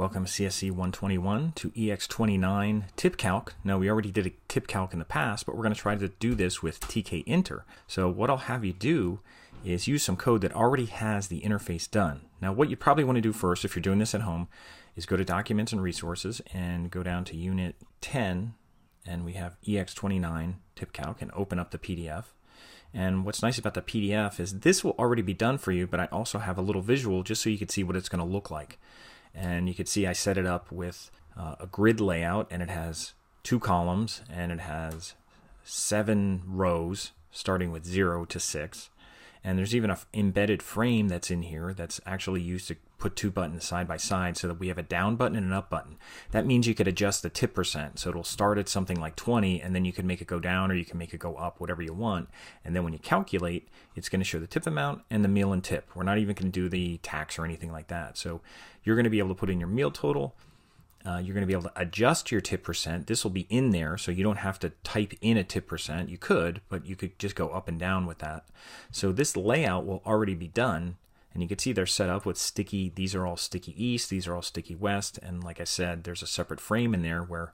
Welcome CSC 121 to EX29 tip calc. Now we already did a tip calc in the past, but we're going to try to do this with tkinter. So what I'll have you do is use some code that already has the interface done. Now what you probably want to do first, if you're doing this at home, is go to Documents and Resources and go down to Unit 10, and we have EX29 tip calc, and open up the PDF. And what's nice about the PDF is this will already be done for you, but I also have a little visual just so you can see what it's going to look like. And you can see I set it up with a grid layout, and it has 2 columns, and it has 7 rows starting with 0 to 6. And there's even an embedded frame that's in here that's actually used to put 2 buttons side by side so that we have a down button and an up button. That means you could adjust the tip percent. So it'll start at something like 20, and then you can make it go down or you can make it go up, whatever you want. And then when you calculate, it's going to show the tip amount and the meal and tip. We're not even going to do the tax or anything like that. So you're going to be able to put in your meal total. You're going to be able to adjust your tip percent. This will be in there, so you don't have to type in a tip percent. You could, but you could just go up and down with that. So this layout will already be done, and you can see they're set up with sticky. These are all sticky east, these are all sticky west, and like I said, there's a separate frame in there where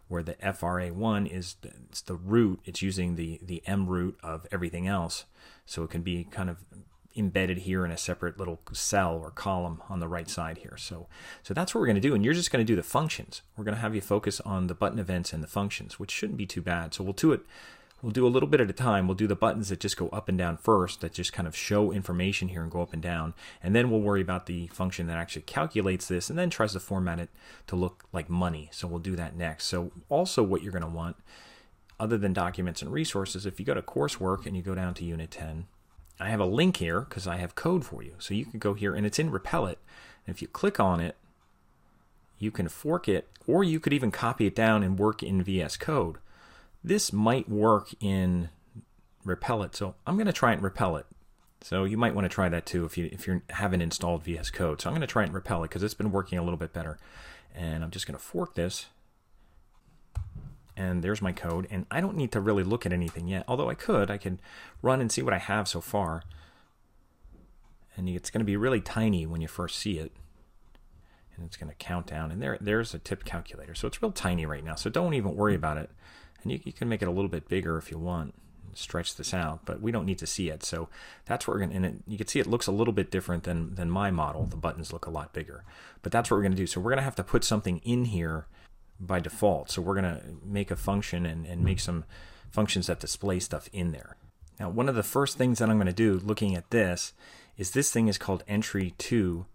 the FRA1 is it's the root. It's using the M root of everything else, so it can be kind of embedded here in a separate little cell or column on the right side here. So that's what we're going to do, and you're just going to do the functions. We're going to have you focus on the button events and the functions, which shouldn't be too bad. So we'll do a little bit at a time. We'll do the buttons that just go up and down first, that just kind of show information here and go up and down, and then we'll worry about the function that actually calculates this and then tries to format it to look like money. So we'll do that next. So also what you're going to want, other than Documents and Resources, if you go to Coursework and you go down to Unit 10, I have a link here because I have code for you. So you can go here, and it's in Repel It. And if you click on it, you can fork it, or you could even copy it down and work in VS Code. This might work in Repel It, so I'm going to try it in Repel It. So you might want to try that too if you haven't installed VS Code. So I'm going to try it in Repel It because it's been working a little bit better. And I'm just going to fork this. And there's my code, and I don't need to really look at anything yet, although I could run and see what I have so far. And it's going to be really tiny when you first see it, and it's going to count down, and there's a tip calculator. So it's real tiny right now, so don't even worry about it. And you can make it a little bit bigger if you want, stretch this out, but we don't need to see it. So that's what we're going to, and you can see it looks a little bit different than my model. The buttons look a lot bigger, but that's what we're going to do. So we're going to have to put something in here by default. So we're going to make a function and make some functions that display stuff in there. Now, one of the first things that I'm going to do looking at this thing is called entry 2,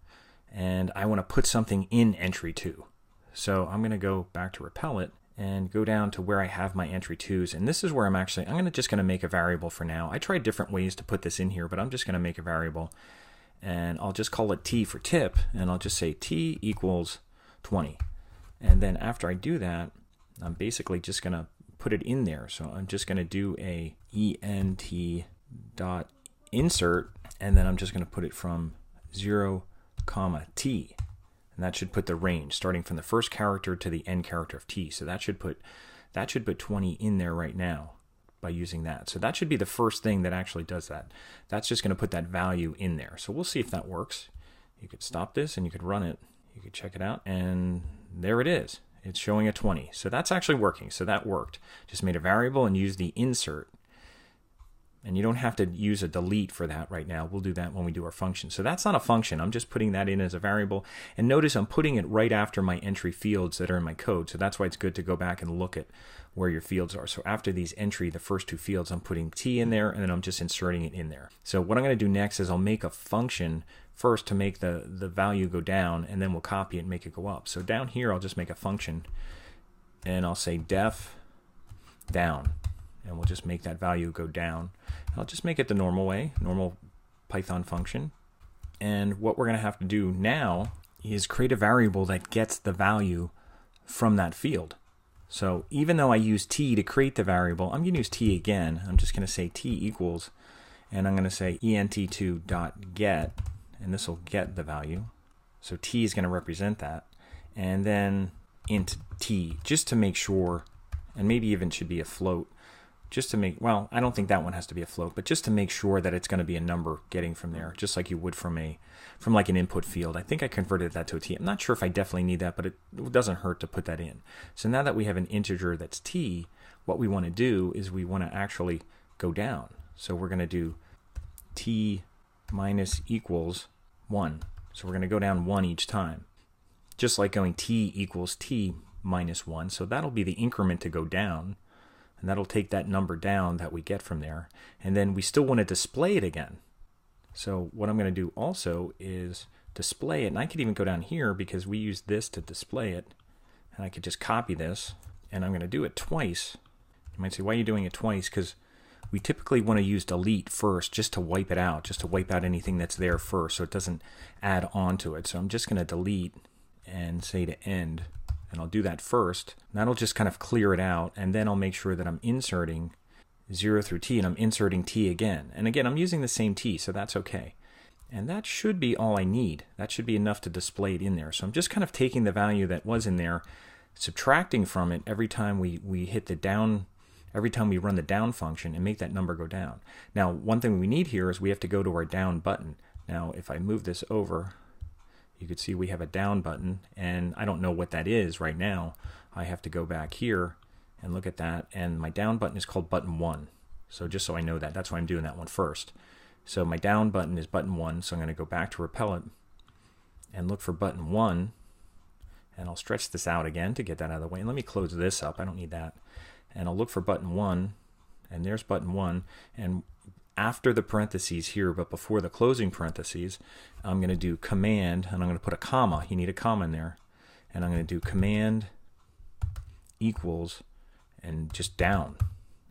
and I want to put something in entry 2. So I'm going to go back to Repel It and go down to where I have my entry 2s, and this is where I'm just going to make a variable for now. I tried different ways to put this in here, but I'm just going to make a variable, and I'll just call it T for tip, and I'll just say T equals 20. And then after I do that, I'm basically just going to put it in there. So I'm just going to do a ent.insert, and then I'm just going to put it from 0, t. And that should put the range starting from the first character to the end character of t. So that should put 20 in there right now by using that. So that should be the first thing that actually does that. That's just going to put that value in there. So we'll see if that works. You could stop this and you could run it. You could check it out, and there it is. It's showing a 20. So that's actually working. So that worked. Just made a variable and used the insert. And you don't have to use a delete for that right now. We'll do that when we do our function. So that's not a function. I'm just putting that in as a variable. And notice I'm putting it right after my entry fields that are in my code. So that's why it's good to go back and look at where your fields are. So after these entry, the first 2 fields, I'm putting T in there, and then I'm just inserting it in there. So what I'm going to do next is I'll make a function first to make the value go down, and then we'll copy it and make it go up. So down here, I'll just make a function, and I'll say def down, and we'll just make that value go down. I'll just make it the normal way, normal Python function. And what we're going to have to do now is create a variable that gets the value from that field. So even though I use T to create the variable, I'm going to use T again. I'm just going to say T equals, and I'm going to say ent2.get, and this will get the value. So T is going to represent that. And then int T, just to make sure, and maybe even should be a float, just to make, well, I don't think that one has to be a float, but just to make sure that it's going to be a number getting from there, just like you would from like an input field. I think I converted that to a t. I'm not sure if I definitely need that, but it doesn't hurt to put that in. So now that we have an integer that's t, what we want to do is we want to actually go down. So we're going to do t minus equals 1. So we're going to go down 1 each time, just like going t equals t minus 1. So that'll be the increment to go down. And that'll take that number down that we get from there. And then we still want to display it again. So what I'm going to do also is display it. And I could even go down here because we use this to display it. And I could just copy this. And I'm going to do it twice. You might say, why are you doing it twice? Because we typically want to use delete first just to wipe it out. Just to wipe out anything that's there first so it doesn't add on to it. So I'm just going to delete and say to end. And I'll do that first. That'll just kind of clear it out, and then I'll make sure that I'm inserting 0 through t, and I'm inserting t again. And again, I'm using the same t, so that's okay. And that should be all I need. That should be enough to display it in there. So I'm just kind of taking the value that was in there, subtracting from it every time we hit the down, every time we run the down function and make that number go down. Now, one thing we need here is we have to go to our down button. Now, if I move this over, you could see we have a down button, and I don't know what that is right now. I have to go back here and look at that, and my down button is called button 1. So just so I know that, that's why I'm doing that one first. So my down button is button 1, so I'm going to go back to Repellent and look for button 1, and I'll stretch this out again to get that out of the way. And let me close this up, I don't need that. And I'll look for button 1, and there's button 1, and after the parentheses here, but before the closing parentheses, I'm going to do command, and I'm going to put a comma. You need a comma in there. And I'm going to do command equals and just down.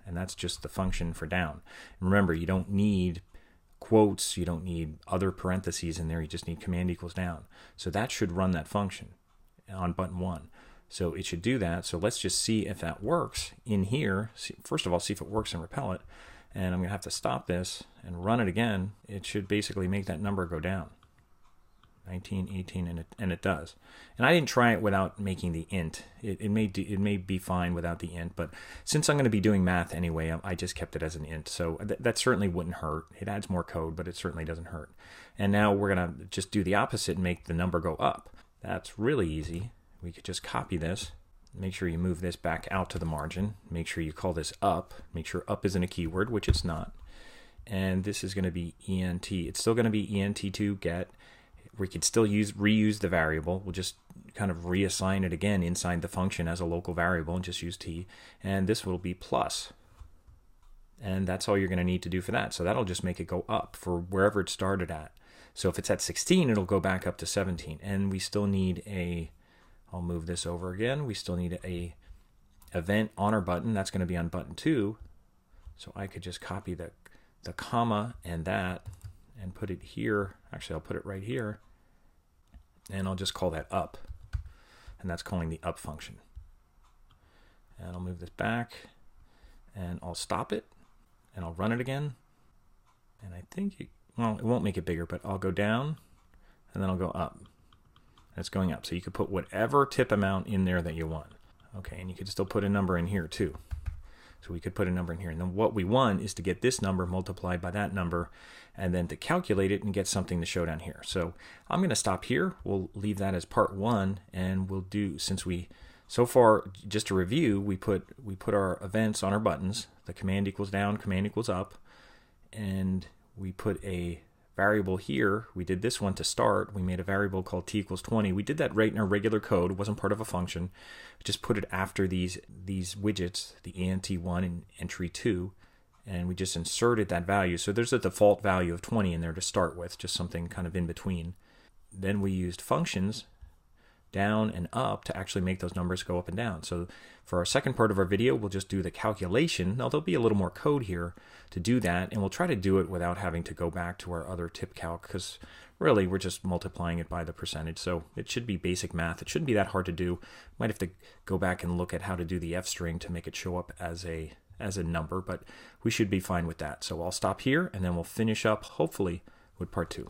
And that's just the function for down. And remember, you don't need quotes. You don't need other parentheses in there. You just need command equals down. So that should run that function on button 1. So it should do that. So let's just see if that works in here. First of all, see if it works in Repellent. And I'm going to have to stop this and run it again. It should basically make that number go down. 19, 18, and it does. And I didn't try it without making the int. It may be fine without the int, but since I'm going to be doing math anyway, I just kept it as an int. So that certainly wouldn't hurt. It adds more code, but it certainly doesn't hurt. And now we're going to just do the opposite and make the number go up. That's really easy. We could just copy this. Make sure you move this back out to the margin. Make sure you call this up. Make sure up isn't a keyword, which it's not. And this is going to be ent. It's still going to be ent2 get. We could still reuse the variable. We'll just kind of reassign it again inside the function as a local variable and just use t. And this will be plus. And that's all you're going to need to do for that. So that'll just make it go up for wherever it started at. So if it's at 16, it'll go back up to 17. And we still need a... I'll move this over again. We still need a event on our button. That's going to be on button 2. So I could just copy the comma and that and put it here. Actually, I'll put it right here. And I'll just call that up. And that's calling the up function. And I'll move this back. And I'll stop it. And I'll run it again. And I think, well, it won't make it bigger, but I'll go down. And then I'll go up. It's going up. So you could put whatever tip amount in there that you want. Okay, and you could still put a number in here too. So we could put a number in here. And then what we want is to get this number multiplied by that number and then to calculate it and get something to show down here. So I'm going to stop here. We'll leave that as part 1, and we'll do, since we, so far, just to review, we put our events on our buttons. The command equals down, command equals up, and we put a variable here. We did this one to start. We made a variable called t equals 20. We did that right in our regular code. It wasn't part of a function. We just put it after these widgets, the ent1 and entry 2, and we just inserted that value. So there's a default value of 20 in there to start with, just something kind of in between. Then we used functions down and up to actually make those numbers go up and down. So for our second part of our video, we'll just do the calculation. Now there'll be a little more code here to do that, and we'll try to do it without having to go back to our other tip calc, because really we're just multiplying it by the percentage. So it should be basic math. It shouldn't be that hard to do. Might have to go back and look at how to do the f string to make it show up as a number, but we should be fine with that. So I'll stop here, and then we'll finish up hopefully with part 2.